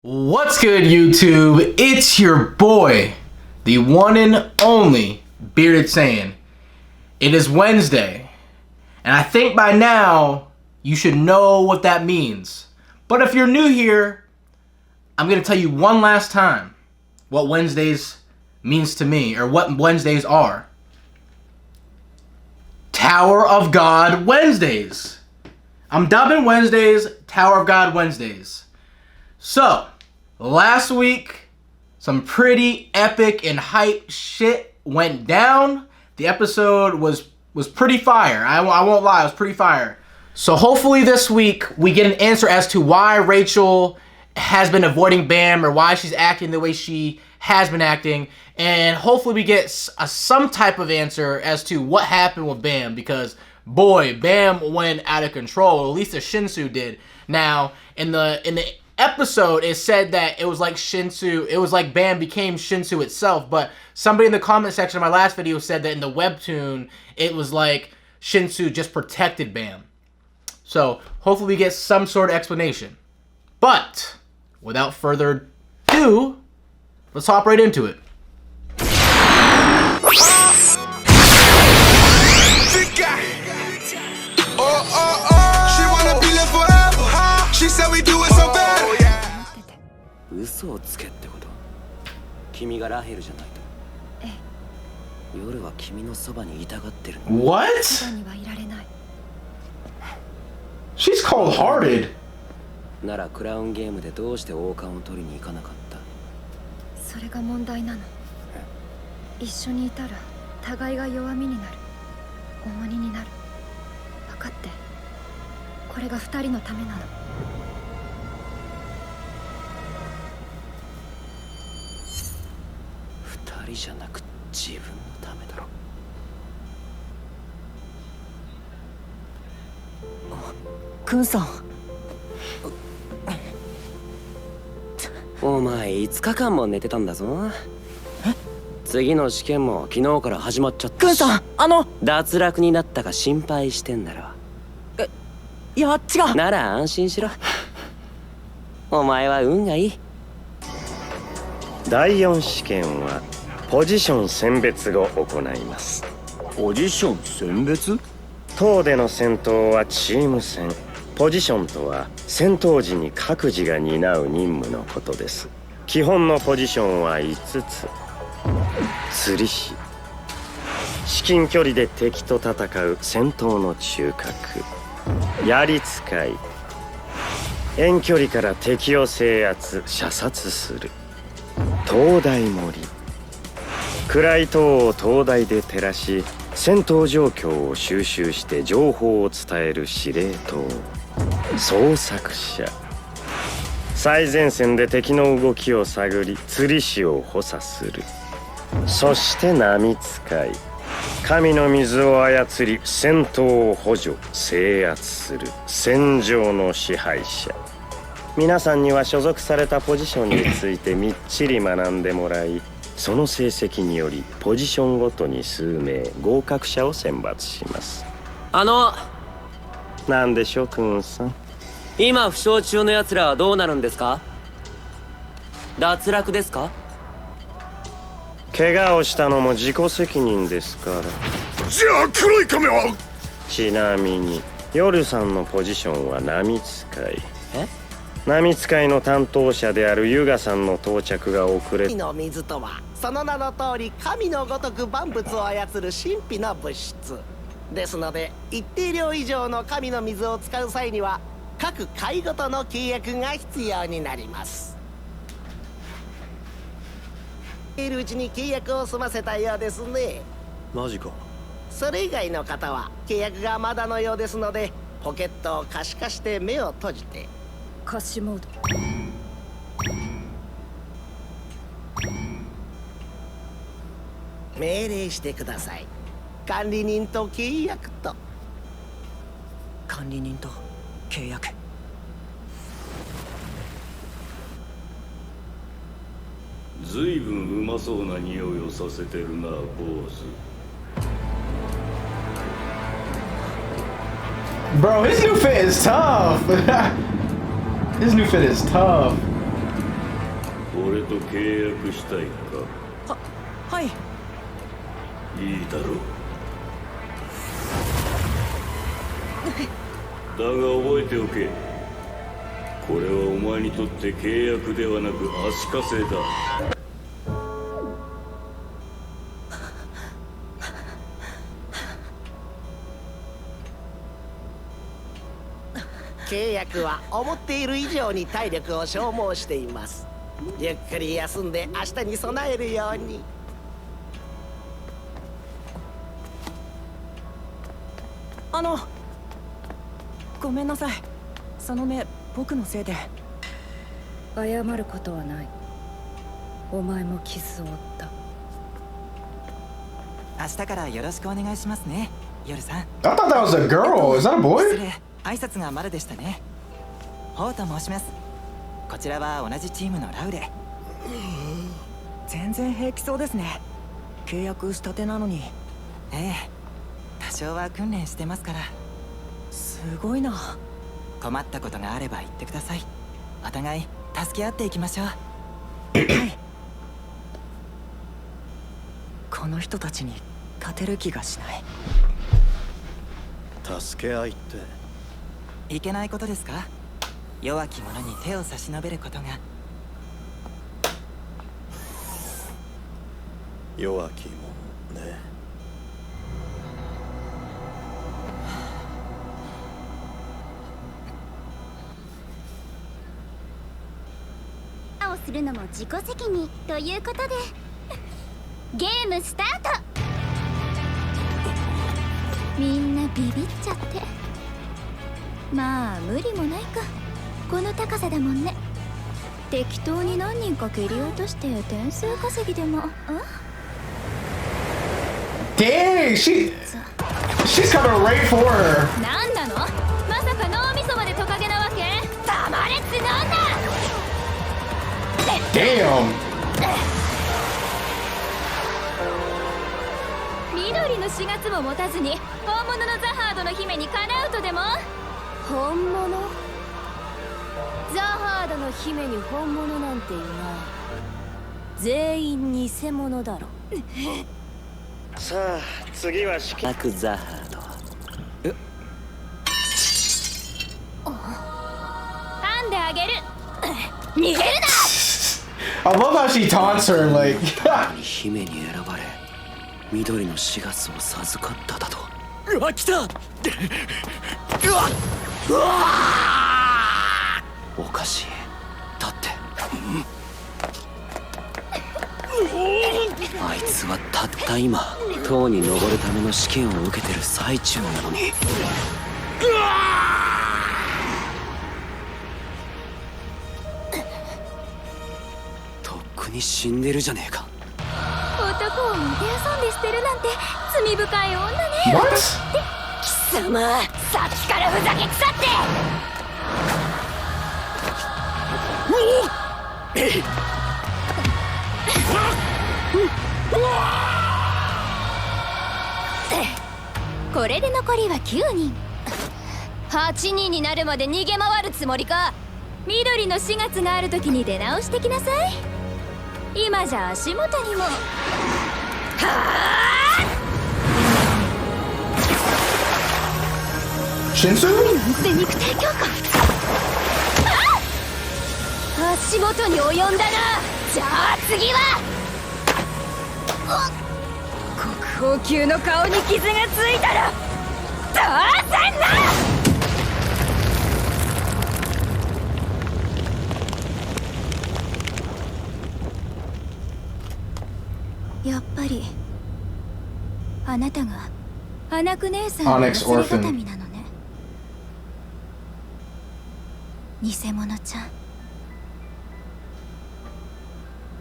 What's good, YouTube? It's your boy, the one and only Bearded Saiyan. It is Wednesday, and I think by now you should know what that means. But if you're new here, I'm going to tell you one last time what Wednesdays means to me, or what Wednesdays are. Tower of God Wednesdays. I'm dubbing Wednesdays Tower of God Wednesdays. So, last week, some pretty epic and hype shit went down. The episode was pretty fire. I won't lie, it was pretty fire. So hopefully this week, we get an answer as to why Rachel has been avoiding Bam, or why she's acting the way she has been acting. And hopefully we get some type of answer as to what happened with Bam, because boy, Bam went out of control. At least the Shinsu did. Now, in the episode, it said that it was like Bam became Shinsu itself, but somebody in the comment section of my last video said that in the webtoon, it was like Shinsu just protected Bam. So, hopefully we get some sort of explanation. But, without further ado, let's hop right into it. She wanna be lived forever. She said we do it so bad. 嘘をつけってこと。君がラヘルじゃないと。ええ。夜は君のそばにいたがってるの。What? She's cold-hearted. ならクラウンゲームでどうして王冠を取りに行かなかった。それが問題なの。一緒にいたら互いが弱みになる。重荷になる。分かって。これが二人のためなの。二人じゃなく自分のためだろ。クンさん。お前5日間も寝てたんだぞ。次の試験も昨日から始まっちゃったし。クンさん、脱落になったか心配してんだろ。いや、違う。なら安心しろ。お前は運がいい。第4試験はポジション選別を行います。ポジション選別？塔での戦闘はチーム戦。ポジションとは戦闘時に各自が担う任務のことです。基本のポジションは5つ。釣り師、至近距離で敵と戦う戦闘の中核、槍使い、遠距離から敵を制圧射殺する、灯台守り、暗い塔を灯台で照らし戦闘状況を収集して情報を伝える司令塔、捜索者、最前線で敵の動きを探り釣り師を補佐する、そして波使い、神の水を操り戦闘を補助制圧する戦場の支配者。皆さんには所属されたポジションについてみっちり学んでもらい、その成績によりポジションごとに数名合格者を選抜します。なんでしょう、クンさん。今負傷中の奴らはどうなるんですか？脱落ですか？怪我をしたのも自己責任ですから。じゃあ黒い亀は？ちなみに夜さんのポジションは波使い。え？波使いの担当者であるユガさんの到着が遅れ。神の水とはその名の通り神のごとく万物を操る神秘の物質ですので、一定量以上の神の水を使う際には各回ごとの契約が必要になります。いるうちに契約を済ませたようですね。マジか。それ以外の方は契約がまだのようですので、ポケットを可視化して目を閉じて。可視モード。命令してください。管理人と契約と。管理人と契約。ずいぶんうまそうな匂いをさせてるな、坊主。Bro, his new fit is tough. His new fit is tough. と契約したいか？はい。いいだろう。だが覚えておけ。これはお前にとって契約ではなく足かせだ。契約は思っている以上に体力を消耗しています。ゆっくり休んで明日に備えるように。ごめんなさい。その目、僕のせいで。謝ることはない。お前も傷を負った。明日からよろしくお願いしますね、夜さん。I thought that was a girl. Is that a 失 boy? 礼、挨拶がまだでしたね。ホウと申します。こちらは同じチームのラウレ。全然平気そうですね。契約したてなのに。ええ、多少は訓練してますから。すごいな。困ったことがあれば言ってください。お互い助け合っていきましょう。はい。この人たちに勝てる気がしない。助け合いっていけないことですか？弱き者に手を差し伸べることが。弱き者ね。をするのも自己責任ということでゲームスタート。みんなビビっちゃって。まあ無理もないか、この高さだもんね。適当に何人か蹴り落として点数稼ぎでも。Dang, she's coming right for her. なんなの、まさか脳みそまでトカゲなわけ？黙れつなんだ。Damn. 緑の4月も持たずに本物のザハードの姫にかなうとでも？本物？ザハードの姫に本物なんていない。全員偽物だろ。さあ次は試験。ザハード。噛んであげる。逃げるな。I love how she taunts her and like. 姫に選ばれ緑の4月を授かっただと。うわ、来た。おかしい。だってあいつはたった今塔に登るための試験を受けてる最中なのに。とっくに死んでるじゃねえか。男をもてあそんで捨てるなんて罪深い女ね。 What? 貴様、さっきからふざけくさって。これで残りは9人。8人になるまで逃げ回るつもりか。緑の4月がある時に出直してきなさい。今じゃ足元にも。はあ、Shinsu? なんて肉体強化。足元に及んだな。じゃあ次は国宝級の顔に傷がついたら当然な。やっぱりあなたがアナク姉さんの忘 Anaaks れ orphan 形見なのね。偽物ちゃん。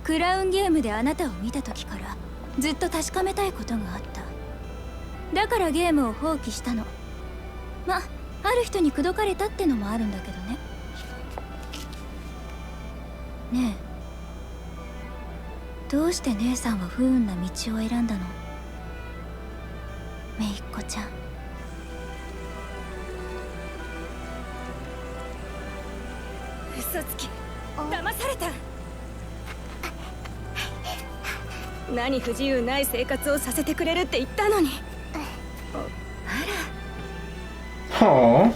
クラウンゲームであなたを見た時からずっと確かめたいことがあった。だからゲームを放棄したの。ま、ある人に口説かれたってのもあるんだけどね。ねえ、どうして姉さんは不運な道を選んだの？めいっ子ちゃん。嘘つき、騙された。何不自由ない生活をさせてくれるって言ったのに。あら。 Aww.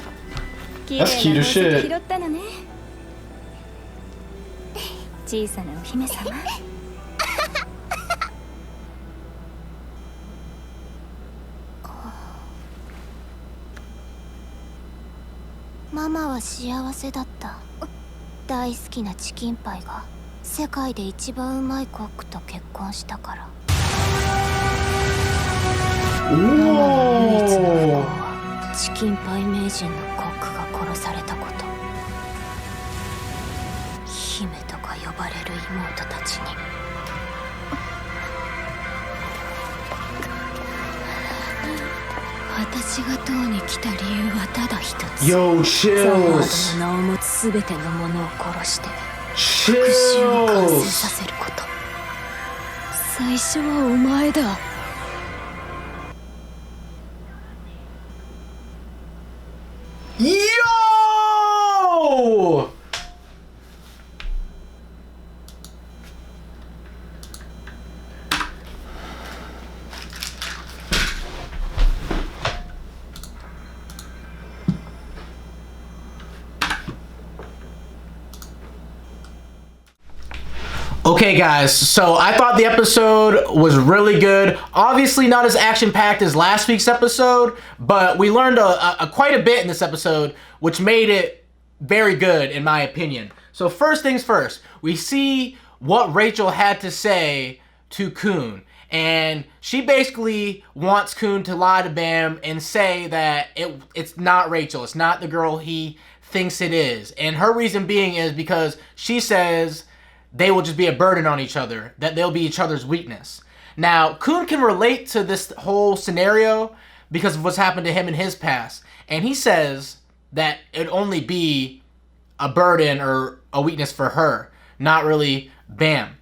綺麗な That's cute 宝 as 石 shit. 拾ったのね。小さなお姫様。ママは幸せだった。大好きなチキンパイが世界で一番うまいコックと結婚したから。ママの唯一の不幸はチキンパイ名人のコックが殺されたこと。姫とか呼ばれる妹たちに。私が塔に来た理由はただ一つ。 Yo, ザワ chills. ードの名を持つ全てのものを殺して復讐を完成さ Chills. せること。最初はお前だ。Yo! Okay guys, so I thought the episode was really good. Obviously not as action-packed as last week's episode, but we learned quite a bit in this episode, which made it very good in my opinion. So first things first, we see what Rachel had to say to Khun. And she basically wants Khun to lie to Bam and say that it's not Rachel, it's not the girl he thinks it is. And her reason being is because she says they will just be a burden on each other, that they'll be each other's weakness. Now, Khun can relate to this whole scenario because of what's happened to him in his past. And he says that it'd only be a burden or a weakness for her, not really Bam.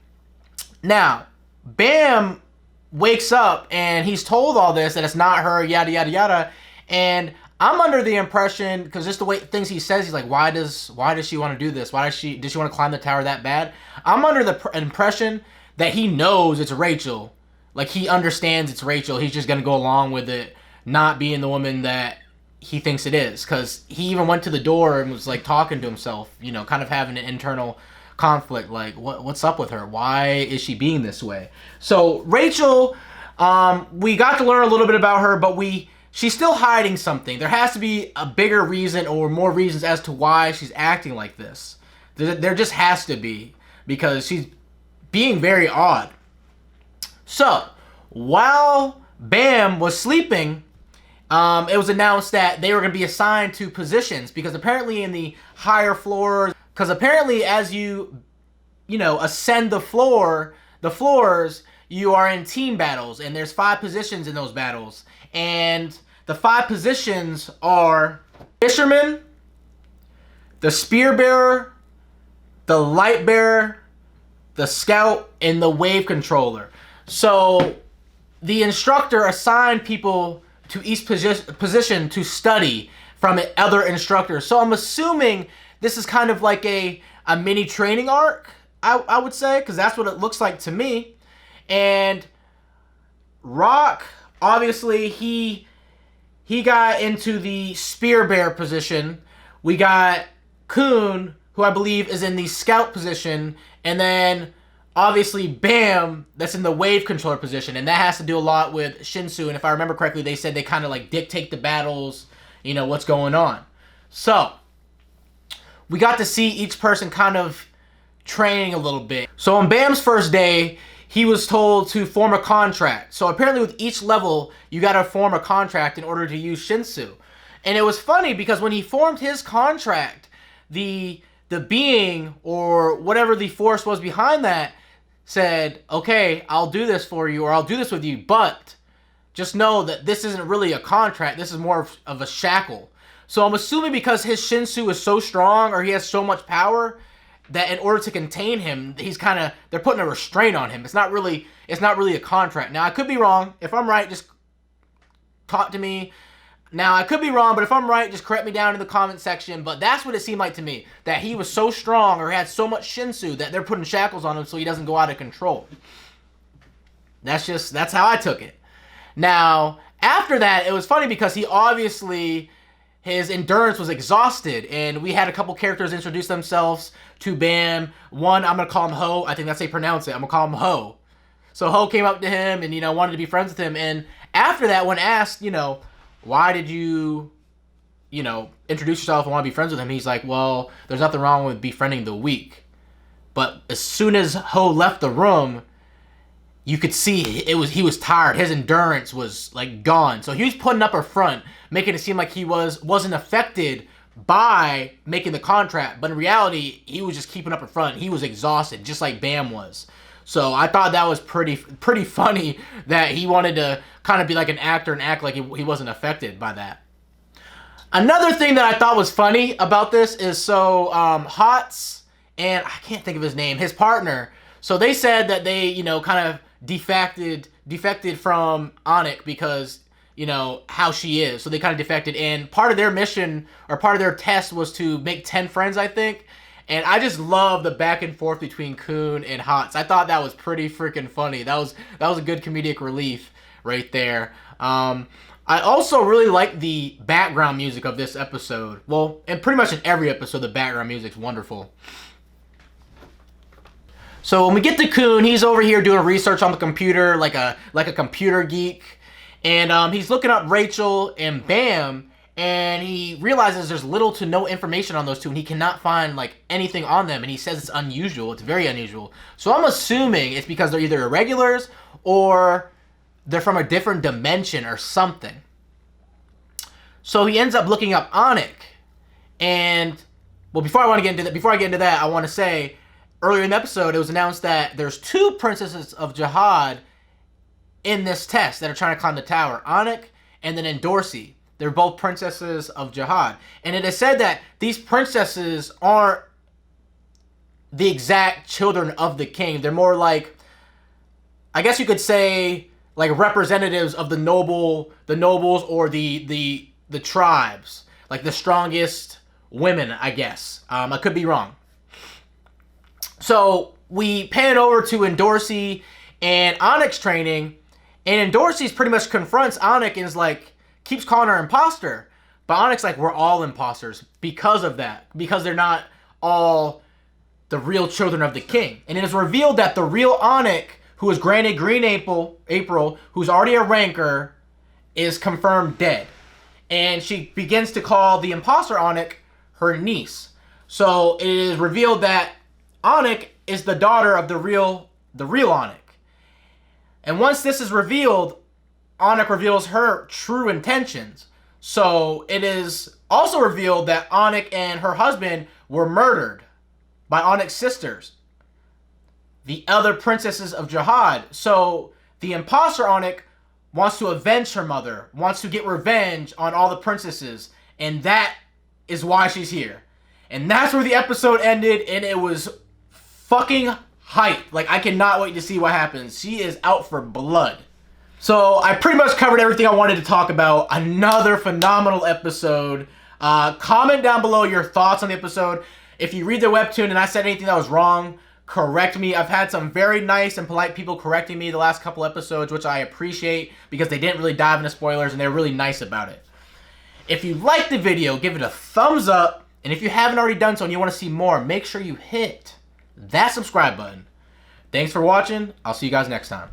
Now, Bam wakes up and he's told all this, that it's not her, yada, yada, yada. And I'm under the impression, because just the way things he says, he's like, why does she want to do this? Did she want to climb the tower that bad? I'm under the impression that he knows it's Rachel. Like, he understands it's Rachel. He's just going to go along with it, not being the woman that he thinks it is. Because he even went to the door and was, like, talking to himself, you know, kind of having an internal conflict. Like, what's up with her? Why is she being this way? So, Rachel, we got to learn a little bit about her, but she's still hiding something. There has to be a bigger reason or more reasons as to why she's acting like this. There just has to be, because she's being very odd. So, while Bam was sleeping, it was announced that they were going to be assigned to positions, because apparently in the higher floors, because apparently as you ascend the floors, you are in team battles, and there's 5 positions in those battles. And the 5 positions are Fisherman, the Spear Bearer, the Light Bearer, the Scout, and the Wave Controller. So the instructor assigned people to each position to study from other instructors. So I'm assuming this is kind of like a mini training arc, I would say, because that's what it looks like to me. And Rock, obviously, he got into the Spear Bear position. We got Khun, who I believe is in the Scout position. And then, obviously, Bam, that's in the Wave Controller position. And that has to do a lot with Shinsu. And if I remember correctly, they said they kind of like dictate the battles, you know, what's going on. So, we got to see each person kind of training a little bit. So on Bam's first day, he was told to form a contract. So apparently with each level, you gotta form a contract in order to use Shinsu. And it was funny because when he formed his contract, the being or whatever the force was behind that said, okay, I'll do this for you, or I'll do this with you, but just know that this isn't really a contract. This is more of a shackle. So I'm assuming because his Shinsu is so strong, or he has so much power, that in order to contain him, they're putting a restraint on him. It's not really a contract. Now, I could be wrong. If I'm right, just talk to me. Now, I could be wrong, but if I'm right, just correct me down in the comment section. But that's what it seemed like to me, that he was so strong or had so much Shinsu that they're putting shackles on him so he doesn't go out of control. That's how I took it. Now, after that, it was funny because he obviously, his endurance was exhausted, and we had a couple characters introduce themselves to Bam. One, I'm going to call him Ho. I think that's how you pronounce it. I'm going to call him Ho. So Ho came up to him and, wanted to be friends with him. And after that, when asked, why did you, introduce yourself and want to be friends with him? He's like, well, there's nothing wrong with befriending the weak. But as soon as Ho left the room, you could see he was tired. His endurance was like gone. So he was putting up a front, making it seem like he wasn't affected by making the contract. But in reality, he was just keeping up a front. He was exhausted, just like Bam was. So I thought that was pretty funny that he wanted to kind of be like an actor and act like he wasn't affected by that. Another thing that I thought was funny about this is Hots and I can't think of his name, his partner. So they said that they, kind of defected from Anaaks because, how she is. So they kind of defected, and part of their mission or part of their test was to make 10 friends, I think. And I just love the back and forth between Khun and Hots. I thought that was pretty freaking funny. That was a good comedic relief right there. I also really like the background music of this episode. Well, and pretty much in every episode, the background music's wonderful. So when we get to Khun, he's over here doing research on the computer, like a computer geek, and he's looking up Rachel and Bam, and he realizes there's little to no information on those two, and he cannot find like anything on them, and he says it's unusual. It's very unusual. So I'm assuming it's because they're either irregulars or they're from a different dimension or something. So he ends up looking up Anaaks, and well, before I get into that, I want to say earlier in the episode it was announced that there's 2 princesses of Jihad in this test that are trying to climb the tower, Anaaks and then Endorsi. They're both princesses of Jihad. And it is said that these princesses aren't the exact children of the king. They're more like, I guess you could say, like representatives of the nobles or the tribes. Like the strongest women, I guess. I could be wrong. So we pan over to Endorsi and Anaaks training. And Endorsi pretty much confronts Anaaks and is like, keeps calling her imposter. But Anaaks like, we're all imposters because of that. Because they're not all the real children of the king. And it is revealed that the real Anaaks, who was granted Green April, who's already a ranker, is confirmed dead. And she begins to call the imposter Anaaks her niece. So it is revealed that Anaaks is the daughter of the real Anaaks. And once this is revealed, Anaaks reveals her true intentions. So it is also revealed that Anaaks and her husband were murdered by Anaaks' sisters, the other princesses of Jihad. So the imposter Anaaks wants to avenge her mother, wants to get revenge on all the princesses, and that is why she's here. And that's where the episode ended, and it was fucking hype. Like, I cannot wait to see what happens. She is out for blood. So I pretty much covered everything I wanted to talk about. Another phenomenal episode. Comment down below your thoughts on the episode. If you read the webtoon and I said anything that was wrong, correct me. I've had some very nice and polite people correcting me the last couple episodes, which I appreciate because they didn't really dive into spoilers and they're really nice about it. If you liked the video, give it a thumbs up. And if you haven't already done so and you want to see more, make sure you hit that subscribe button. Thanks for watching. I'll see you guys next time.